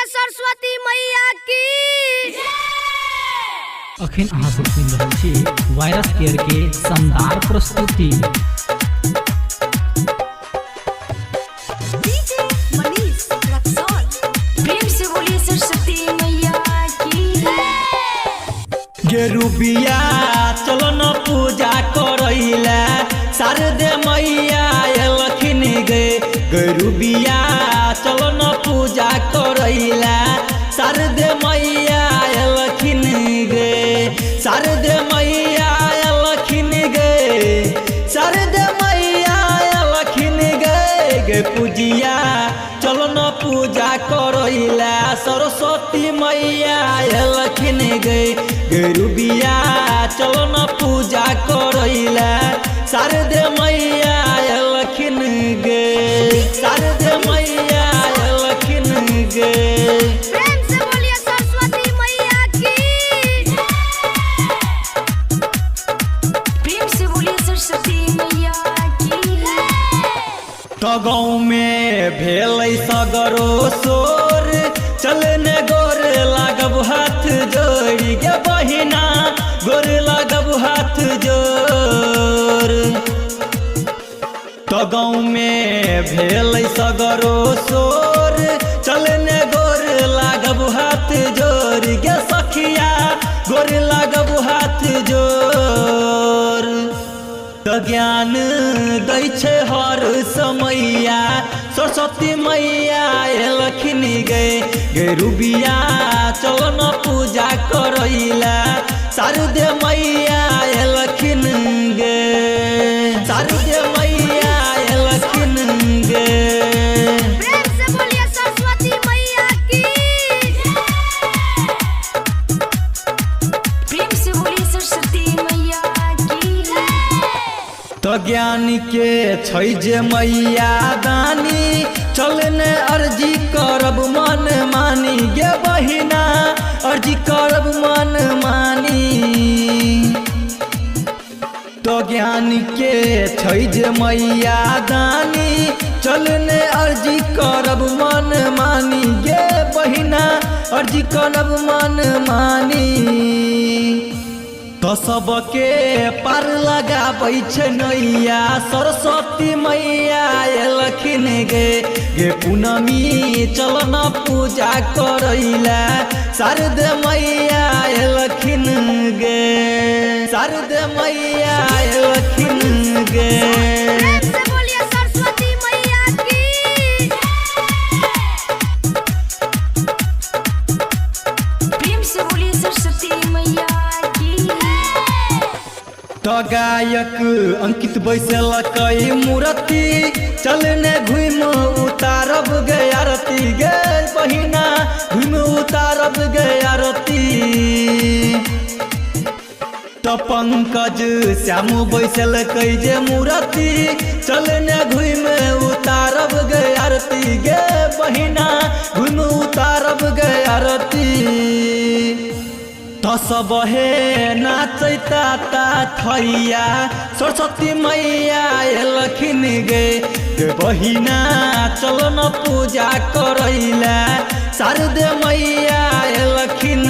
सरस्वती मैया की अखन अहाँ सब सुनि रहल छी वायरस केयर के शानदार प्रस्तुति। डीजे मनीष रक्सौल। प्रेम से बोलिए सरस्वती मैया की। गेरुबिया चलो न पूजा करैला शारदे मैया एलखिन गे। गेरुबिया चलो न पूजा करैला शारदे मैया एलखिन गे। शारदे मैया एलखिन गे। शारदे मैया एलखिन गे। गे पूजिया चलो न पूजा करैला सरस्वती मैया एलखिन गे। गेरुबिया चलो न पूजा करैला शारदे मैया एलखिन गे। शारदे मैया एलखिन गे। प्रेम से बोलिए सरस्वती मैया की प्रेम से बोलिए सरस्वती मैया की। तो गाँव में भेल सगरो सोर चलने गोर लागब हाथ जोड़ गे बहिना गोर लागब हाथ जोड़। तो गाँव में भेल सगरो सोर चलने गोर लागब हाथ जोड़ गे सखिया गोर लागब हाथ जोड़। तो ज्ञान दै छै हर समैया सरस्वती मैया एलखिन गे। गेरुबिया चलो न पूजा करैला शारदे मैया एलखिन गे। शारदे मैया एलखिन गे। प्रेम से बोलिए सरस्वती मैया की प्रेम से बोलिए सरस्वती मैया की। तो ज्ञान के छै जे मैया दानी चलने अर्जी करब मन मानी गे बहिना अर्जी करब मन मानी। तो ज्ञान के छै जे मैया दानी चलने अर्जी करब मन मानी गे बहिना अर्जी करब मन मानी। तो सबके पार लगाबै छै नैया सरस्वती मैया एलखिन गे। गे पूनमी चलो न पूजा करैला शारदे मैया एलखिन गे। शारदे मैया एलखिन गे। प्रेम से बोलिए सरस्वती मैया की प्रेम से बोलिए सरस्वती मैया की। तो गायक अंकित बैसलकै मूर्ति चलने घुम उतारब गे आरती गे बहिना घुम उतारब गे आरती। तो पंकज श्याम बैसलकै जे मूर्ति चलने घुम उतारब गे आरती गे बहिना घुम उतारब गे आरती। तो सब हे नाचैता ता थैया सरस्वती मैया एलखिन गे। गे बहिना चलो न पूजा करैला शारदे मैया एलखिन